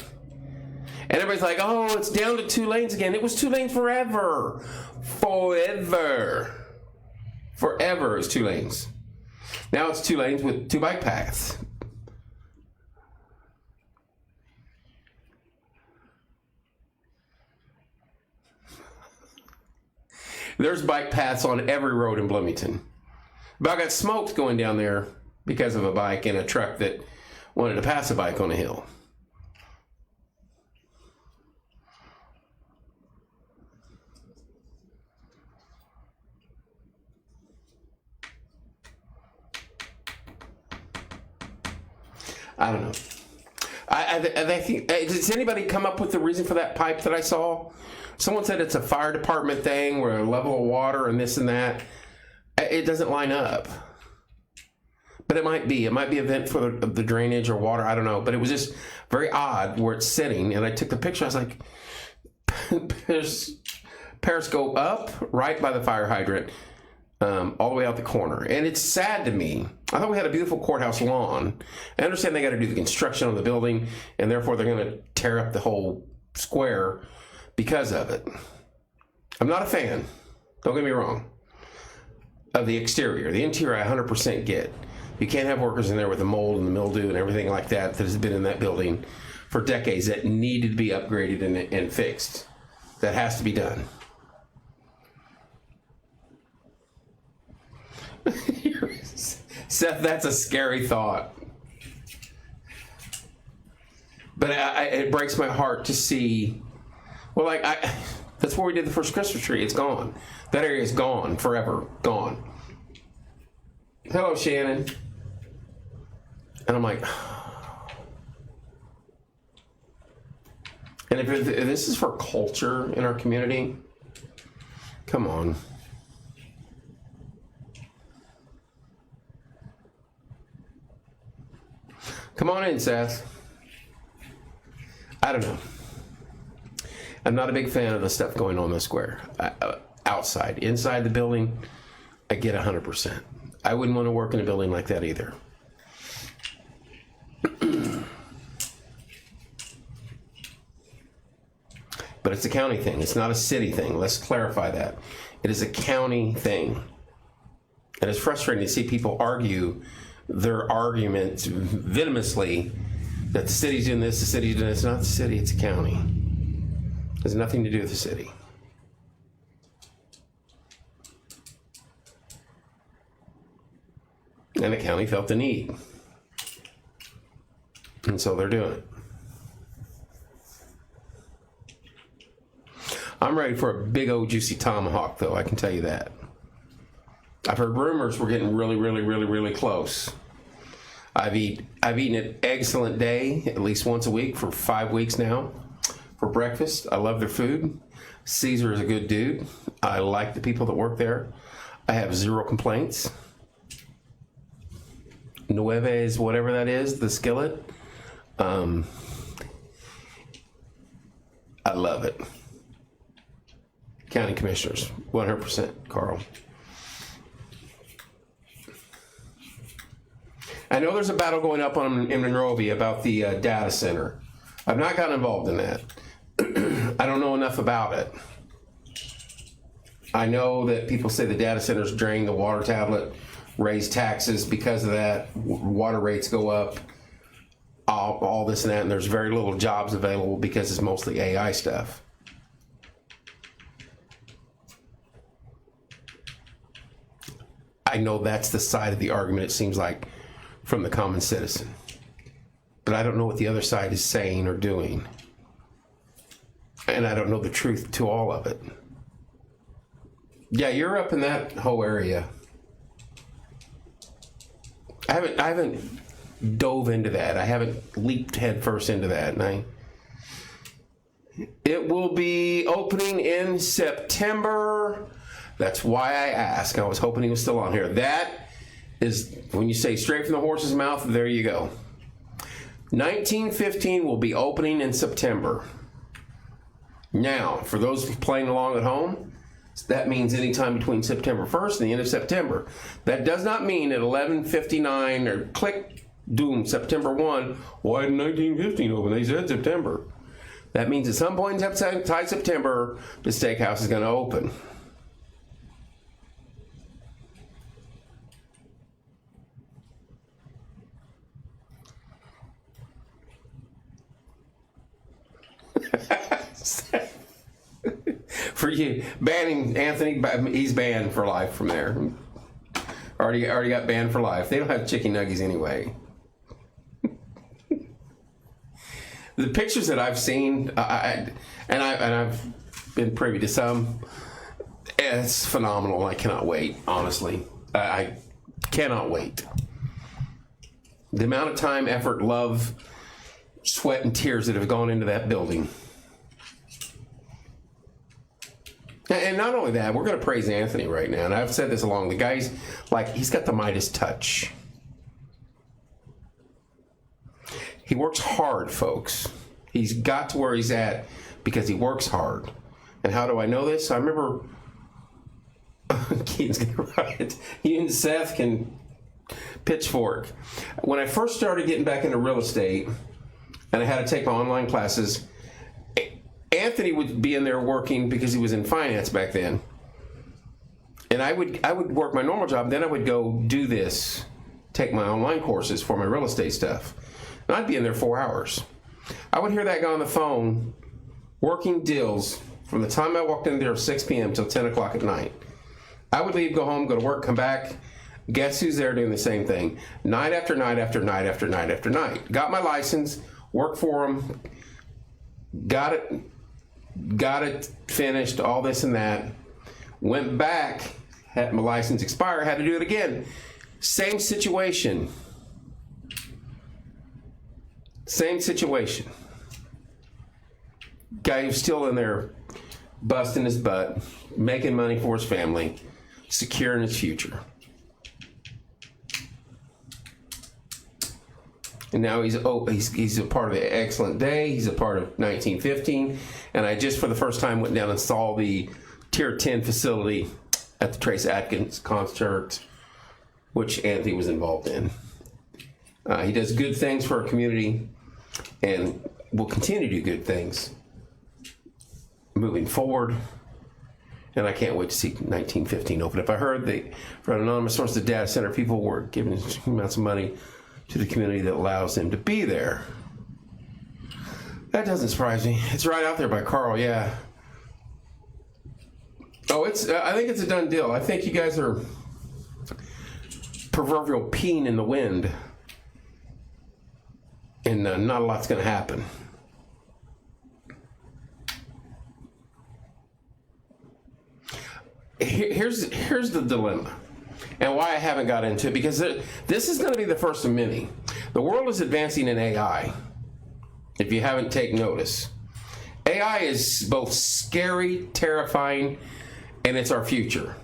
And everybody's like, oh, it's down to 2 lanes again. It was 2 lanes forever. Forever it's 2 lanes. Now it's 2 lanes with 2 bike paths. There's bike paths on every road in Bloomington. But I got smoked going down there because of a bike and a truck that wanted to pass a bike on a hill. I don't know. I think, does anybody come up with the reason for that pipe that I saw? Someone said it's a fire department thing where a level of water and this and that. It doesn't line up. But it might be. It might be a vent for the drainage or water. I don't know. But it was just very odd where it's sitting. And I took the picture. I was like, periscope up right by the fire hydrant. All the way out the corner. And it's sad to me. I thought we had a beautiful courthouse lawn. I understand they got to do the construction on the building, and therefore they're going to tear up the whole square because of it. I'm not a fan, don't get me wrong, of the exterior. The interior I 100% get. You can't have workers in there with the mold and the mildew and everything like that that has been in that building for decades that needed to be upgraded and fixed. That has to be done. Seth, that's a scary thought. But it breaks my heart to see. Well, that's where we did the first Christmas tree. It's gone. That area is gone forever. Gone. Hello, Shannon. And I'm like, and if this is for culture in our community, come on. Come on in, Seth. I don't know. I'm not a big fan of the stuff going on in the square. Outside. Inside the building, I get 100%. I wouldn't want to work in a building like that either. But it's a county thing. It's not a city thing. Let's clarify that. It is a county thing. And it's frustrating to see people argue their arguments venomously that the city's doing this, the city's doing this. It's not the city, it's a county. It has nothing to do with the city. And the county felt the need. And so they're doing it. I'm ready for a big old juicy tomahawk, though, I can tell you that. I've heard rumors we're getting really, really, really, really close. I've eaten an excellent day at least once a week for 5 weeks now for breakfast. I love their food. Caesar is a good dude. I like the people that work there. I have zero complaints. Nueves, whatever that is, the skillet. I love it. County commissioners, 100%, Carl. I know there's a battle going up in Monrovia about the data center. I've not gotten involved in that. I don't know enough about it. I know that people say the data centers drain the water tablet, raise taxes because of that. Water rates go up, all this and that, and there's very little jobs available because it's mostly AI stuff. I know that's the side of the argument, it seems like, from the common citizen. But I don't know what the other side is saying or doing. And I don't know the truth to all of it. Yeah, you're up in that whole area. I haven't dove into that. I haven't leaped headfirst into that. And it will be opening in September. That's why I asked. I was hoping he was still on here. That is, when you say straight from the horse's mouth, there you go. 1915 will be opening in September. Now, for those playing along at home, that means anytime between September 1st and the end of September. That does not mean at 11:59 or click, doom, September 1, why did 1915 open? They said September. That means at some point in September, the steakhouse is going to open. For For you, banning Anthony, he's banned for life from there. Already got banned for life. They don't have chicken nuggets anyway. The pictures that I've seen, I've been privy to some. It's phenomenal. I cannot wait. Honestly, I cannot wait. The amount of time, effort, love, sweat, and tears that have gone into that building. And not only that, we're going to praise Anthony right now. And I've said this along. The guy's like, he's got the Midas touch. He works hard, folks. He's got to where he's at because he works hard. And how do I know this? I remember, Keaton's going to write it. You and Seth can pitchfork. When I first started getting back into real estate and I had to take my online classes, Anthony would be in there working because he was in finance back then. And I would work my normal job, then I would go do this, take my online courses for my real estate stuff. And I'd be in there 4 hours. I would hear that guy on the phone working deals from the time I walked in there at 6 p.m. till 10 o'clock at night. I would leave, go home, go to work, come back. Guess who's there doing the same thing? Night after night after night after night after night. Got my license, worked for him, got it finished, all this and that. Went back, had my license expire, had to do it again. Same situation. Same situation. Guy who's still in there busting his butt, making money for his family, securing his future. And now he's a part of the Excellent Day. He's a part of 1915. And I just for the first time went down and saw the Tier 10 facility at the Trace Atkins concert, which Anthony was involved in. He does good things for our community and will continue to do good things moving forward. And I can't wait to see 1915 open. If I heard from an anonymous source, the data center people were giving amounts of money to the community that allows them to be there. That doesn't surprise me. It's right out there by Carl, yeah. Oh, I think it's a done deal. I think you guys are proverbial peeing in the wind. And not a lot's going to happen. Here's the dilemma. And why I haven't got into it, because this is going to be the first of many. The world is advancing in AI, if you haven't taken notice. AI is both scary, terrifying, and it's our future.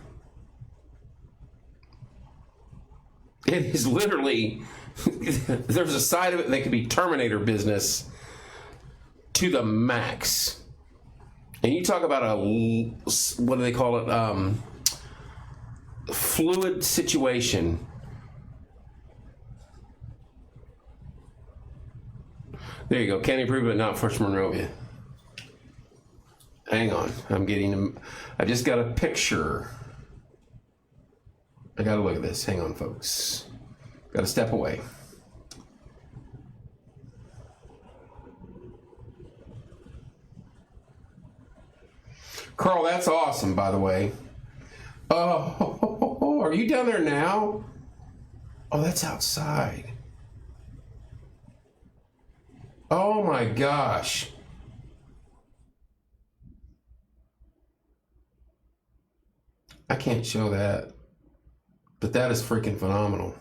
It is literally, there's a side of it that could be Terminator business to the max. And you talk about what do they call it? Fluid situation. There you go. Can't improve it, not First Monrovia. Hang on. I just got a picture. I got to look at this. Hang on, folks. Got to step away. Carl, that's awesome, by the way. Oh, are you down there now? Oh, that's outside. Oh my gosh. I can't show that, but that is freaking phenomenal.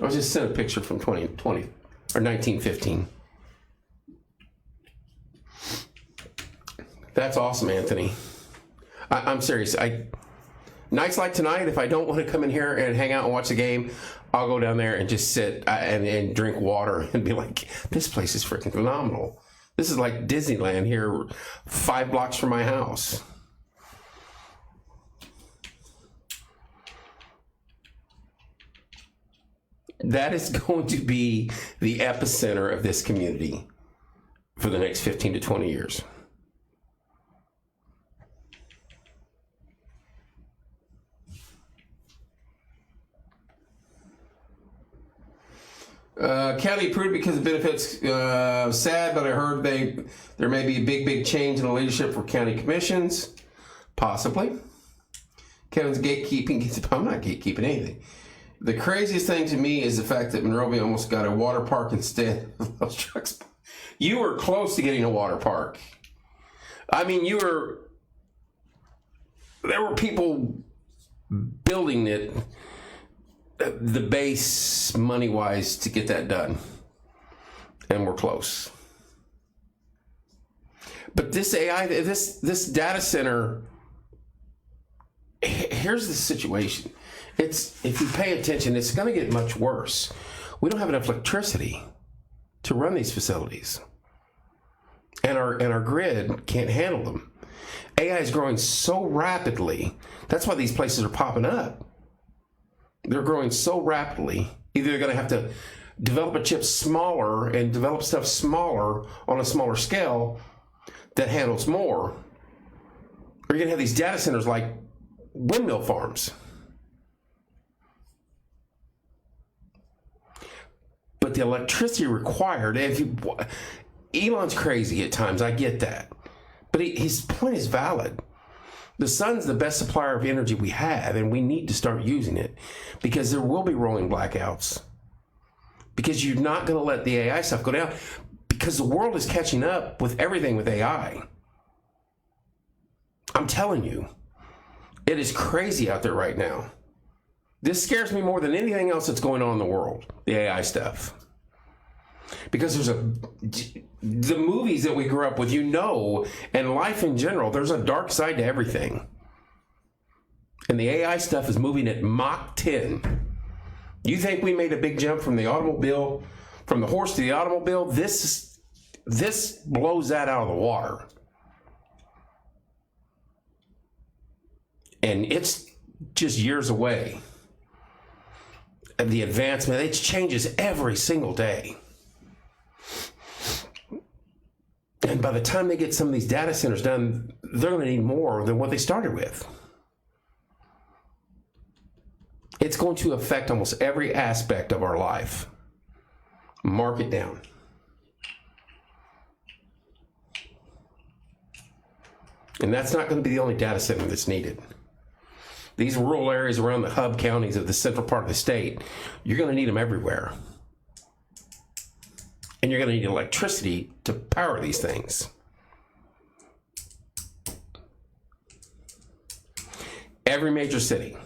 I just sent a picture from 2020 or 1915. That's awesome, Anthony. I'm serious. Nights like tonight, if I don't want to come in here and hang out and watch the game, I'll go down there and just sit and drink water and be like, this place is freaking phenomenal. This is like Disneyland here, 5 blocks from my house. That is going to be the epicenter of this community for the next 15 to 20 years. County approved because of benefits. Sad, but I heard there may be a big change in the leadership for county commissions. Possibly. Kevin's gatekeeping. I'm not gatekeeping anything. The craziest thing to me is the fact that Monrovia almost got a water park instead of those trucks. You were close to getting a water park. I mean, there were people building it, the base money-wise, to get that done. And we're close. But this AI, this data center, here's the situation. If you pay attention, it's going to get much worse. We don't have enough electricity to run these facilities. And our grid can't handle them. AI is growing so rapidly. That's why these places are popping up. They're growing so rapidly. Either they're going to have to develop a chip smaller and develop stuff smaller on a smaller scale that handles more, or you're going to have these data centers like windmill farms. But the electricity required, Elon's crazy at times, I get that. But his point is valid. The sun's the best supplier of energy we have, and we need to start using it because there will be rolling blackouts. Because you're not going to let the AI stuff go down because the world is catching up with everything with AI. I'm telling you, it is crazy out there right now. This scares me more than anything else that's going on in the world, the AI stuff. Because the movies that we grew up with, and life in general, there's a dark side to everything. And the AI stuff is moving at Mach 10. You think we made a big jump from the automobile, from the horse to the automobile? This blows that out of the water. And it's just years away. And the advancement, it changes every single day. And by the time they get some of these data centers done, they're going to need more than what they started with. It's going to affect almost every aspect of our life. Mark it down. And that's not going to be the only data center that's needed. These rural areas around the hub counties of the central part of the state, you're going to need them everywhere. And you're going to need electricity to power these things. Every major city.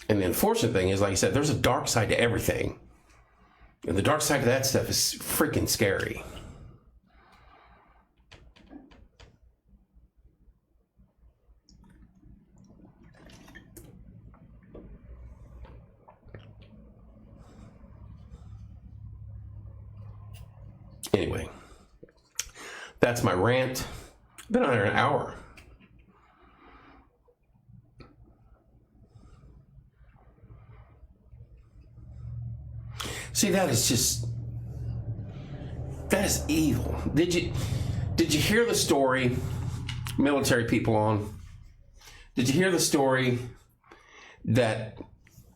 And the unfortunate thing is, like I said, there's a dark side to everything. And the dark side of that stuff is freaking scary. Anyway, that's my rant. I've been on here an hour. See, that is evil. Did you hear the story, military people on? Did you hear the story that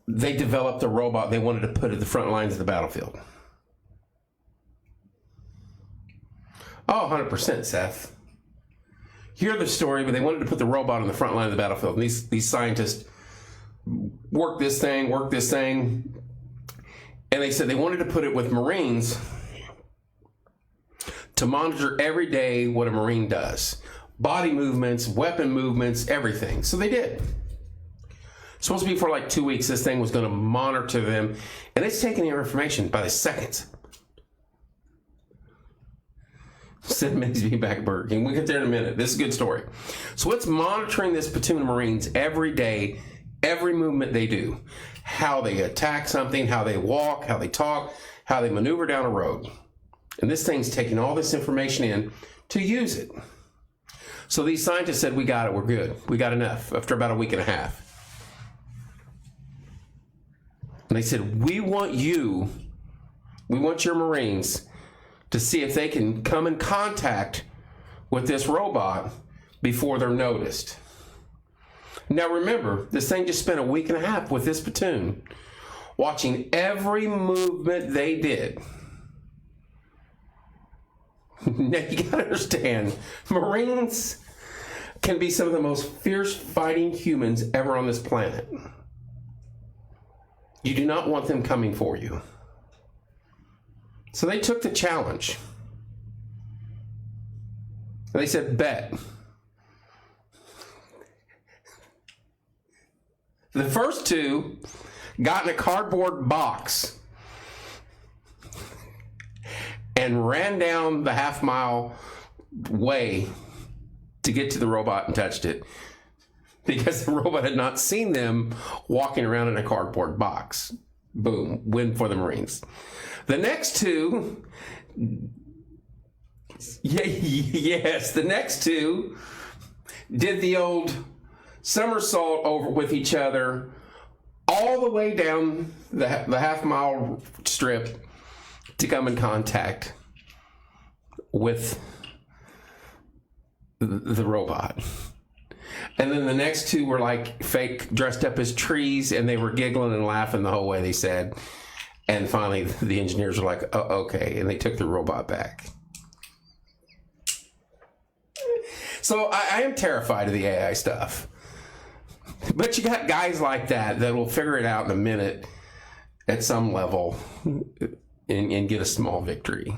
they developed a robot they wanted to put at the front lines of the battlefield? Oh, 100%, Seth. Hear the story, but they wanted to put the robot on the front line of the battlefield. And these scientists worked this thing, and they said they wanted to put it with Marines to monitor every day what a Marine does. Body movements, weapon movements, everything. So they did. Supposed to be for like 2 weeks, this thing was going to monitor them. And it's taking their information by the seconds. Said Minnie's being back at Burger King. We'll get there in a minute. This is a good story. So it's monitoring this platoon of Marines every day, every movement they do. How they attack something, how they walk, how they talk, how they maneuver down a road. And this thing's taking all this information in to use it. So these scientists said, we got it, we're good. We got enough after about a week and a half. And they said, we want your Marines to see if they can come in contact with this robot before they're noticed. Now remember, this thing just spent a week and a half with this platoon, watching every movement they did. Now you gotta understand, Marines can be some of the most fierce fighting humans ever on this planet. You do not want them coming for you. So they took the challenge. They said, bet. The first two got in a cardboard box and ran down the half-mile way to get to the robot and touched it, because the robot had not seen them walking around in a cardboard box. Boom, win for the Marines. The next two, the next two did the old somersault over with each other all the way down the half-mile strip to come in contact with the robot. And then the next two were like fake dressed up as trees, and they were giggling and laughing the whole way, they said. And finally the engineers were like, oh, okay, and they took the robot back. So I am terrified of the AI stuff. But you got guys like that will figure it out in a minute at some level and get a small victory.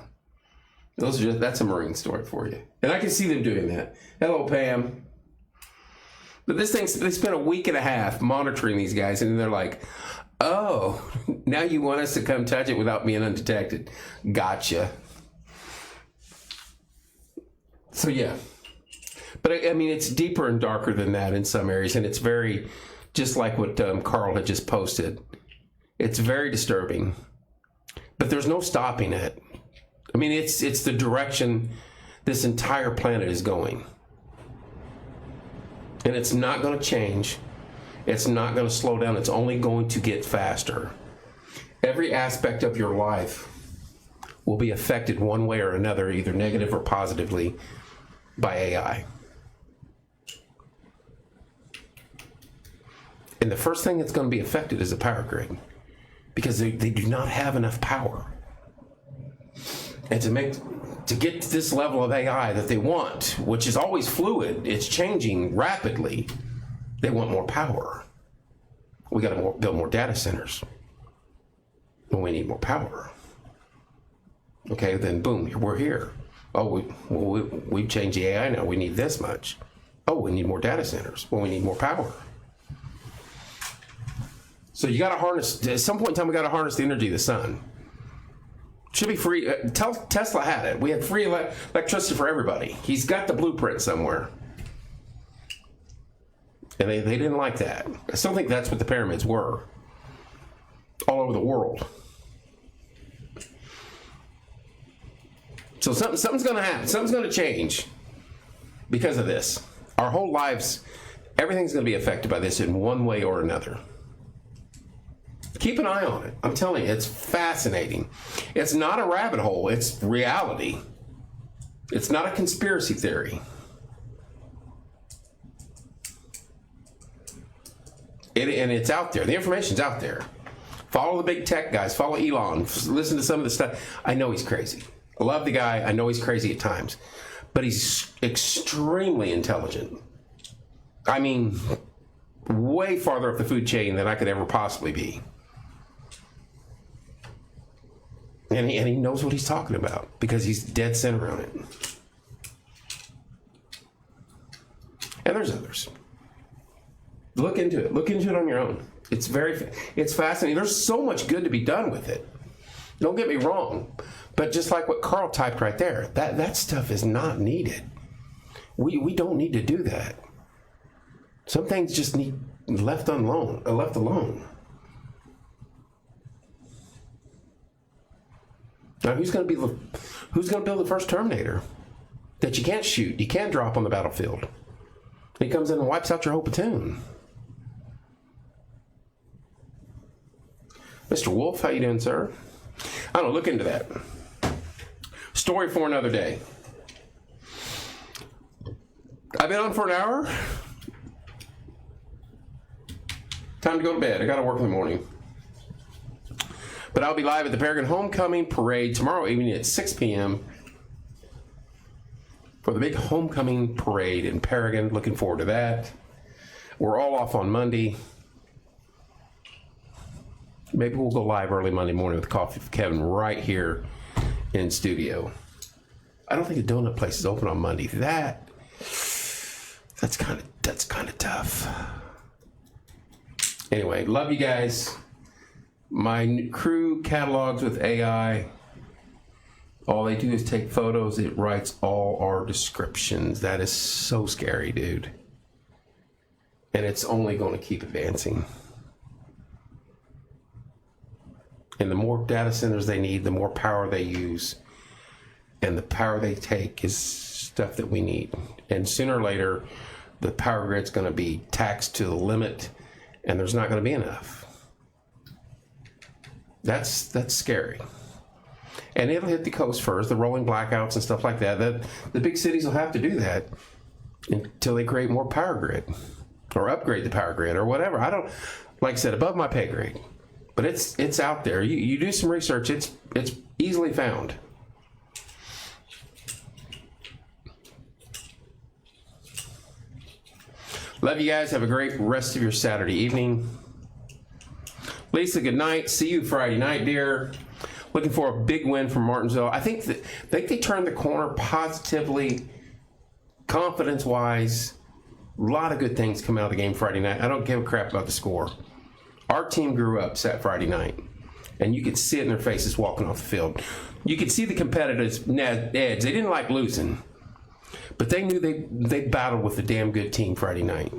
That's a Marine story for you. And I can see them doing that. Hello, Pam. But this thing, they spent a week and a half monitoring these guys, and they're like, oh, now you want us to come touch it without being undetected. Gotcha. So, yeah. But I mean, it's deeper and darker than that in some areas, and it's very, just like what Carl had just posted. It's very disturbing, but there's no stopping it. I mean, it's the direction this entire planet is going, and it's not going to change. It's not going to slow down. It's only going to get faster. Every aspect of your life will be affected one way or another, either negative or positively, by AI. And the first thing that's going to be affected is the power grid, because they do not have enough power. And to get to this level of AI that they want, which is always fluid, it's changing rapidly, they want more power. We got to build more data centers. And we need more power. Okay, then boom, we're here. Oh, we've changed the AI now. We need this much. Oh, we need more data centers. Well, we need more power. So you got to harness, at some point in time, we got to harness the energy of the sun. Should be free. Tesla had it. We had free electricity for everybody. He's got the blueprint somewhere. And they didn't like that. I still think that's what the pyramids were. All over the world. So something's going to happen. Something's going to change because of this. Our whole lives, everything's going to be affected by this in one way or another. Keep an eye on it. I'm telling you, it's fascinating. It's not a rabbit hole. It's reality. It's not a conspiracy theory. And it's out there. The information's out there. Follow the big tech guys. Follow Elon. Listen to some of the stuff. I know he's crazy. I love the guy. I know he's crazy at times. But he's extremely intelligent. I mean, way farther up the food chain than I could ever possibly be. And he knows what he's talking about because he's dead center on it. And there's others. Look into it. Look into it on your own. It's fascinating. There's so much good to be done with it. Don't get me wrong. But just like what Carl typed right there, that stuff is not needed. We don't need to do that. Some things just need left alone. Now, who's going to build the first Terminator that you can't shoot, you can't drop on the battlefield? He comes in and wipes out your whole platoon. Mr. Wolf, how you doing, sir? I don't know, look into that. Story for another day. I've been on for an hour. Time to go to bed. I got to work in the morning. But I'll be live at the Paragon Homecoming Parade tomorrow evening at 6 p.m. for the big homecoming parade in Paragon. Looking forward to that. We're all off on Monday. Maybe we'll go live early Monday morning with Coffee with Kevin right here in studio. I don't think the donut place is open on Monday. That's kind of tough. Anyway, love you guys. My crew catalogs with AI. All they do is take photos. It writes all our descriptions. That is so scary, dude. And it's only going to keep advancing. And the more data centers they need, the more power they use. And the power they take is stuff that we need. And sooner or later, the power grid's going to be taxed to the limit, and there's not going to be enough. That's scary. And it'll hit the coast first, the rolling blackouts and stuff like that. The big cities will have to do that until they create more power grid or upgrade the power grid or whatever. I don't, like I said, above my pay grade. But it's out there. You do some research, it's easily found. Love you guys. Have a great rest of your Saturday evening. Lisa, good night. See you Friday night, dear. Looking for a big win from Martinsville. I think they turned the corner positively, confidence-wise. A lot of good things come out of the game Friday night. I don't give a crap about the score. Our team grew up Saturday Friday night, and you could see it in their faces walking off the field. You could see the competitors' edge. They didn't like losing, but they knew they battled with a damn good team Friday night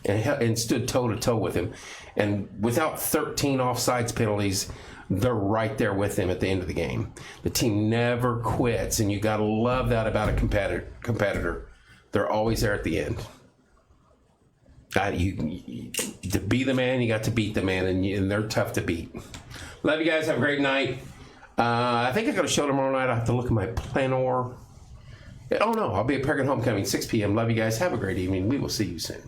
and stood toe-to-toe with him. And without 13 offsides penalties, they're right there with him at the end of the game. The team never quits, and you got to love that about a competitor. They're always there at the end. To be the man, you got to beat the man, and they're tough to beat. Love you guys. Have a great night. I think I got a show tomorrow night. I have to look at my planner. Oh, no. I'll be at Paragon Homecoming, 6 p.m. Love you guys. Have a great evening. We will see you soon.